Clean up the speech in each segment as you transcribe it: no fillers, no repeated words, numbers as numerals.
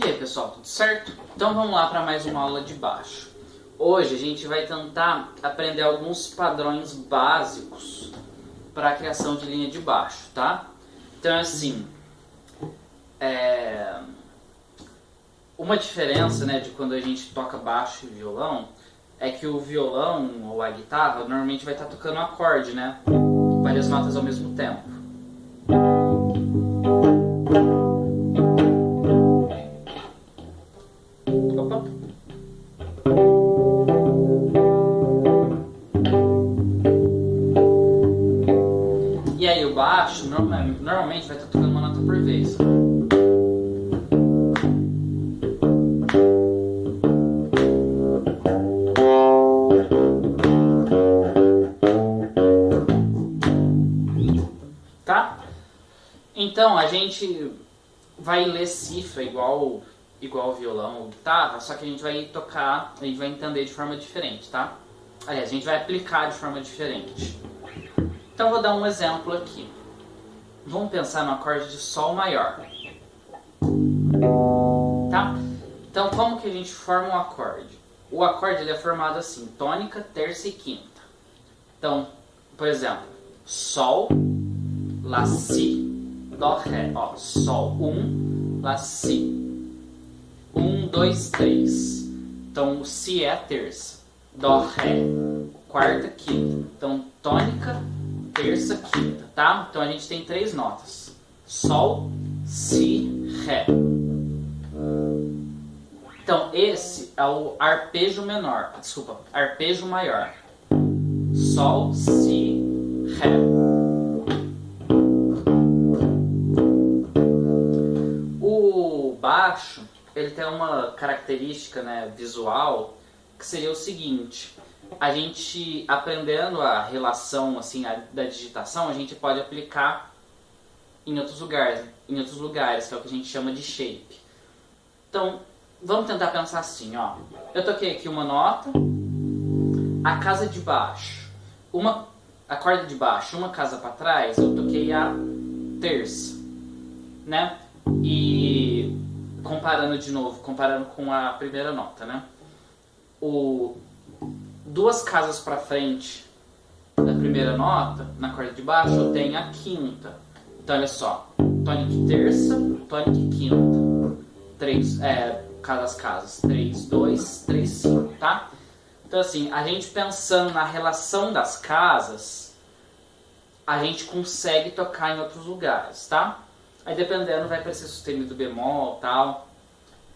E aí pessoal, tudo certo? Então vamos lá para mais uma aula de baixo. Hoje a gente vai tentar aprender alguns padrões básicos para a criação de linha de baixo, tá? Então assim, uma diferença, né, de quando a gente toca baixo e violão é que o violão ou a guitarra normalmente vai estar tocando um acorde, né? Várias notas ao mesmo tempo. Opa. E aí o baixo normalmente vai estar tocando uma nota por vez. Tá? Então a gente vai ler cifra igual violão ou guitarra, só que a gente vai tocar, a gente vai entender de forma diferente, tá? Aliás, a gente vai aplicar de forma diferente. Então vou dar um exemplo aqui. Vamos pensar no acorde de Sol maior. Tá? Então como que a gente forma um acorde? O acorde ele é formado assim, tônica, terça e quinta. Então, por exemplo, Sol, Lá, Si, Dó, Ré. Ó, Sol 1, Lá, Si. 1, 2, 3. Então o Si é a terça. Dó, Ré, quarta, quinta. Então tônica, terça, quinta, tá? Então a gente tem três notas: Sol, Si, Ré. Então esse é o arpejo menor, desculpa, arpejo maior. Sol, Si, Ré. O baixo, ele tem uma característica, né, visual, que seria o seguinte: a gente aprendendo a relação assim da digitação, a gente pode aplicar em outros lugares, que é o que a gente chama de shape. Então, vamos tentar pensar assim, ó. Eu toquei aqui uma nota, a casa de baixo, a corda de baixo, uma casa para trás, eu toquei a terça, né? E comparando com a primeira nota, né? Duas casas para frente da primeira nota, na corda de baixo, eu tenho a quinta. Então olha só, tônica e terça, tônica e quinta. Cada casas, 3, 2, 3, 5, tá? Então assim, a gente pensando na relação das casas, a gente consegue tocar em outros lugares, tá? Aí dependendo vai para ser sustenido bemol, tal,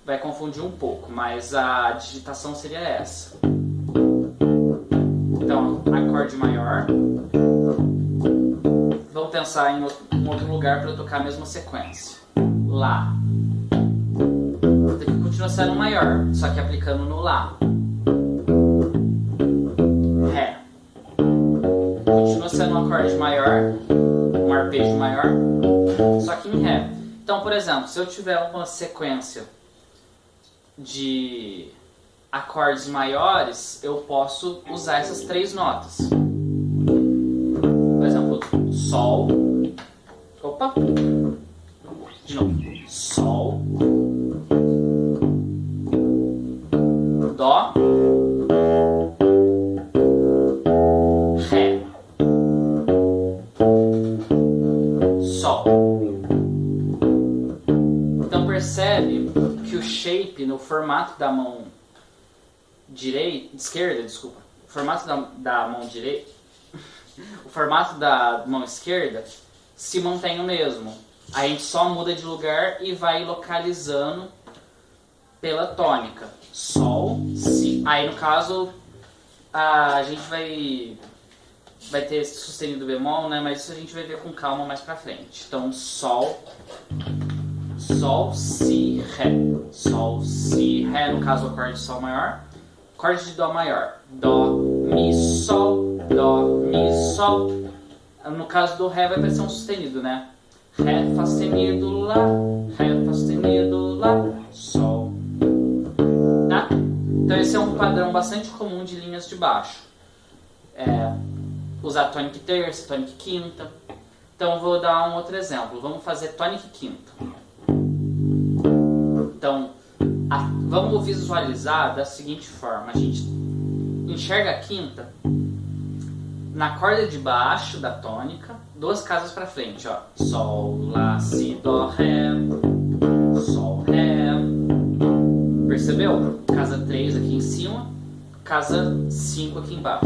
vai confundir um pouco, mas a digitação seria essa. Então, acorde maior. Vamos pensar em outro lugar para eu tocar a mesma sequência. Lá. Aqui continua sendo um maior, só que aplicando no Lá. Ré. Continua sendo um acorde maior, um arpejo maior, só que em Ré. Então, por exemplo, se eu tiver uma sequência de acordes maiores, eu posso usar essas três notas. Por exemplo, Sol. Opa! De novo. Sol. Dó. Ré. Sol. Então percebe que o shape no formato da mão esquerda, o formato da mão direita, o formato da mão esquerda se mantém o mesmo. A gente só muda de lugar e vai localizando pela tônica. Sol, Si. Aí no caso a gente vai ter sustenido bemol, né? Mas isso a gente vai ver com calma mais pra frente. Então Sol, Sol, Si, Ré. Sol, Si, Ré, no caso o acorde de Sol maior. Acorde de Dó maior. Dó, Mi, Sol, Dó, Mi, Sol. No caso do Ré vai parecer um sustenido, né? Ré, Fá sustenido, Lá. Ré, Fá sustenido, Lá. Sol. Tá? Então esse é um padrão bastante comum de linhas de baixo. Usar tônica e terça, tônica e quinta. Então eu vou dar um outro exemplo. Vamos fazer tônica e quinta. Então, Vamos visualizar da seguinte forma. A gente enxerga a quinta na corda de baixo da tônica, 2 casas para frente, ó. Sol, Lá, Si, Dó, Ré, Sol, Ré. Percebeu? Casa 3 aqui em cima, casa 5 aqui embaixo.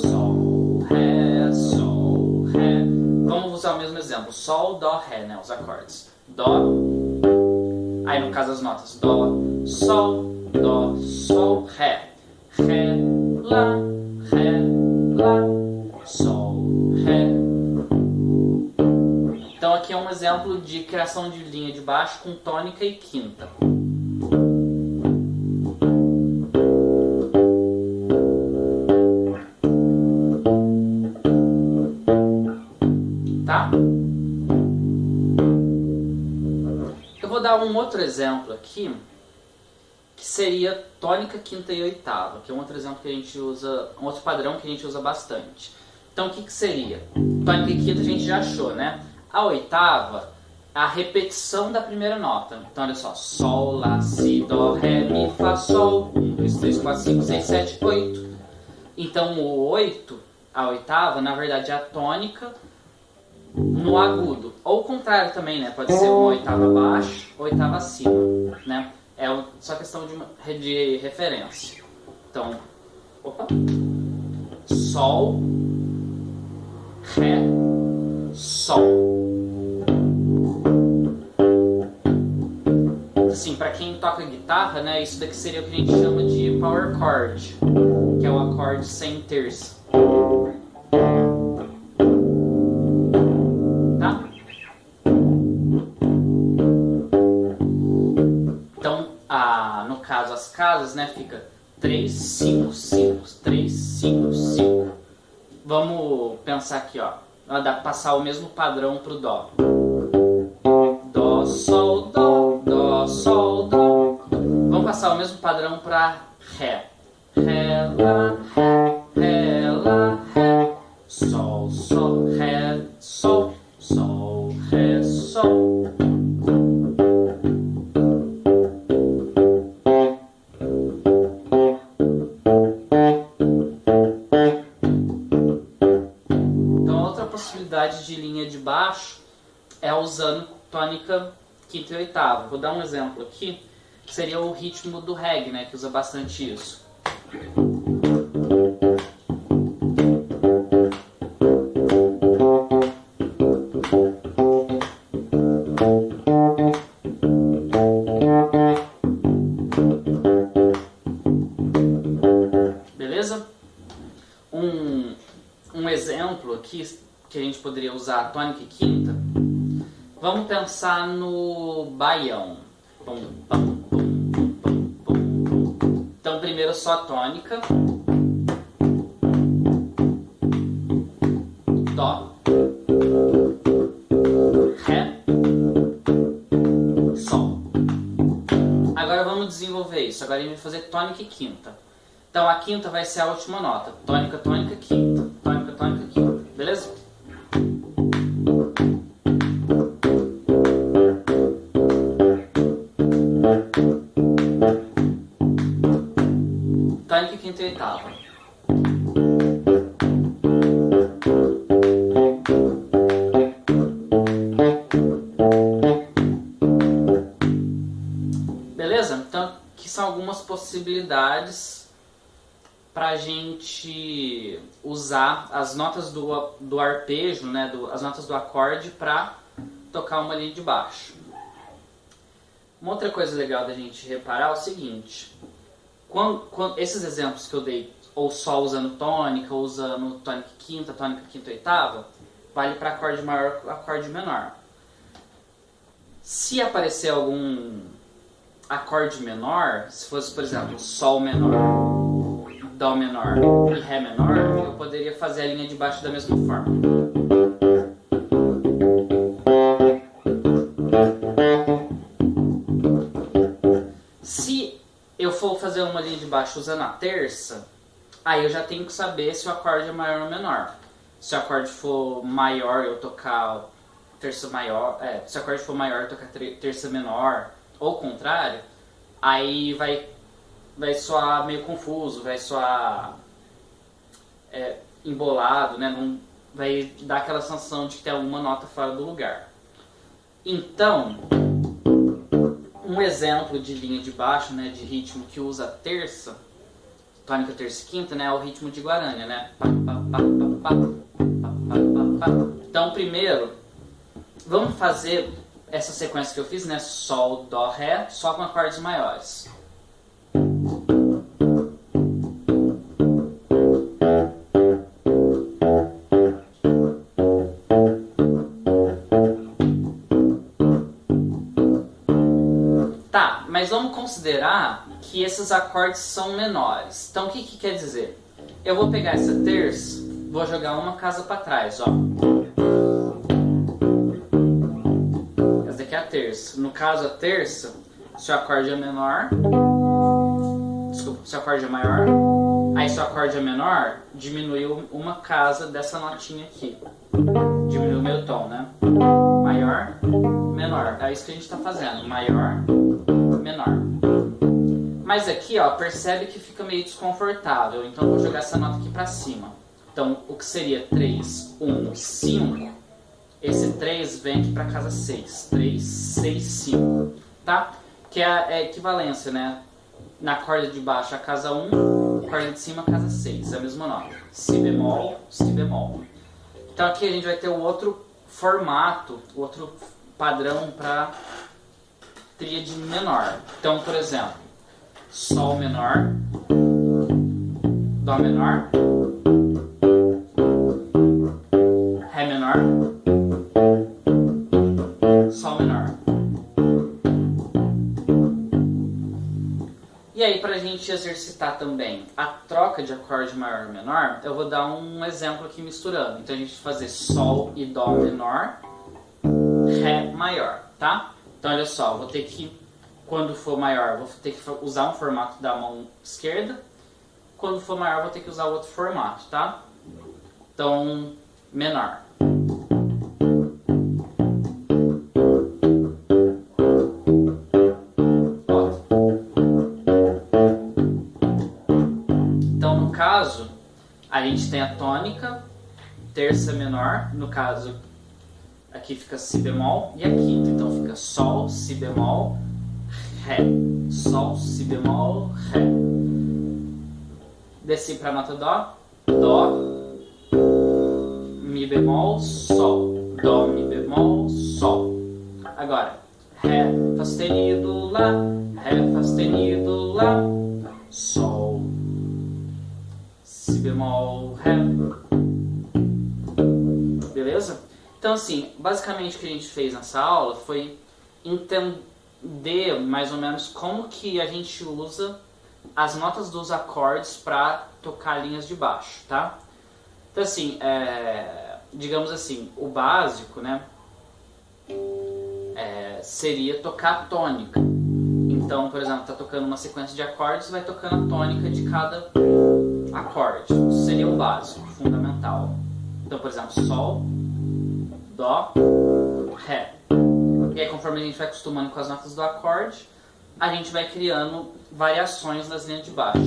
Sol, Ré, Sol, Ré. Vamos usar o mesmo exemplo. Sol, Dó, Ré, né? Os acordes. Dó. Aí no caso as notas. Dó, Sol, Ré. Ré, Lá, Ré, Lá, Sol, Ré. Então aqui é um exemplo de criação de linha de baixo com tônica e quinta. Tá? Eu vou dar um outro exemplo aqui, que seria tônica, quinta e oitava, que é um outro exemplo que a gente usa, um outro padrão que a gente usa bastante. Então o que seria? Tônica e quinta a gente já achou, né? A oitava, a repetição da primeira nota. Então olha só, Sol, Lá, Si, Dó, Ré, Mi, Fá, Sol, 1, 2, 3, 4, 5, 6, 7, 8. Então o 8, a oitava, na verdade é a tônica no agudo. Ou o contrário também, né? Pode ser uma oitava abaixo, oitava acima, né? É só questão de referência. Então, opa. Sol, Ré, Sol. Assim, para quem toca guitarra, né? Isso daqui seria o que a gente chama de power chord, que é o acorde sem terça. No caso as casas, né, fica 3, 5, 5, 3, 5, 5. Vamos pensar aqui, ó, dá pra passar o mesmo padrão pro Dó. Dó, Sol, Dó, Dó, Sol, Dó. Vamos passar o mesmo padrão pra Ré. Ré, Lá, Ré, Ré, Lá, Ré. Sol, Sol, Ré, Sol, Sol, Ré, Sol. De linha de baixo é usando tônica, quinta e oitava. Vou dar um exemplo aqui, que seria o ritmo do reggae, né, que usa bastante isso. Beleza? Um exemplo aqui que a gente poderia usar tônica e quinta, vamos pensar no baião. Então primeiro só tônica, Dó, Ré, Sol. Agora vamos desenvolver isso. Agora a gente vai fazer tônica e quinta. Então a quinta vai ser a última nota. Tônica, tônica, quinta. Tônica, tônica, quinta. Beleza? Tônica, quinta e oitava. Beleza? Então, aqui são algumas possibilidades para a gente usar as notas do arpejo, né, as notas do acorde para tocar uma linha de baixo. Uma outra coisa legal da gente reparar é o seguinte: quando esses exemplos que eu dei, ou só usando tônica, ou usando tônica, quinta, oitava, vale para acorde maior ou acorde menor. Se aparecer algum acorde menor, se fosse, por exemplo, Sol menor, Dó menor e Ré menor, eu poderia fazer a linha de baixo da mesma forma. Se eu for fazer uma linha de baixo usando a terça, aí eu já tenho que saber se o acorde é maior ou menor. Se o acorde for maior, eu tocar terça maior, se o acorde for maior, eu tocar terça menor, ou o contrário. aí vai soar meio confuso, vai soar embolado, né? Não, vai dar aquela sensação de que tem alguma nota fora do lugar. Então, um exemplo de linha de baixo, né, de ritmo que usa terça, tônica, terça e quinta, né, é o ritmo de Guarani, né? Então, primeiro, vamos fazer essa sequência que eu fiz, né? Sol, Dó, Ré, só com acordes maiores. Tá, mas vamos considerar que esses acordes são menores. Então, o que quer dizer? Eu vou pegar essa terça, vou jogar uma casa para trás, ó. Essa daqui é a terça. No caso, a terça, se o acorde é menor, desculpa, se o acorde é maior, aí se o acorde é menor, diminuiu uma casa dessa notinha aqui. Diminuiu o meio tom, né? Maior, menor. É isso que a gente está fazendo. Maior, menor. Mas aqui, ó, percebe que fica meio desconfortável. Então eu vou jogar essa nota aqui para cima. Então, o que seria 3, 1, 5, esse 3 vem aqui para casa 6. 3, 6, 5. Tá? Que é a equivalência, né? Na corda de baixo a casa 1, corda de cima a casa 6. É a mesma nota. Si bemol, si bemol. Então aqui a gente vai ter o outro formato, outro padrão para tríade menor. Então, por exemplo, Sol menor, Dó menor, Ré menor, Sol menor. E aí, para a gente exercitar também a troca de acorde maior e menor, eu vou dar um exemplo aqui misturando. Então a gente vai fazer Sol e Dó menor, Ré maior, tá? Então olha só, vou ter que, quando for maior, vou ter que usar um formato da mão esquerda. Quando for maior, vou ter que usar outro formato, tá? Então, menor. Então, no caso, a gente tem a tônica, terça menor, no caso, aqui fica si bemol, e a quinta, então fica Sol, si bemol, Ré, Sol, si bemol, Ré. Desci para a nota Dó, Dó, Mi bemol, Sol, Dó, Mi bemol, Sol. Agora, Ré, Fá sustenido, Lá, Ré, Fá sustenido, Lá, Sol, Si bemol, Ré. Beleza? Então assim, basicamente o que a gente fez nessa aula foi entender mais ou menos como que a gente usa as notas dos acordes para tocar linhas de baixo, tá? Então assim, digamos assim, o básico, né, seria tocar a tônica. Então, por exemplo, tá tocando uma sequência de acordes, vai tocando a tônica de cada acorde. Isso seria o básico, fundamental. Então, por exemplo, Sol, Dó, Ré. E aí, conforme a gente vai acostumando com as notas do acorde, a gente vai criando variações das linhas de baixo.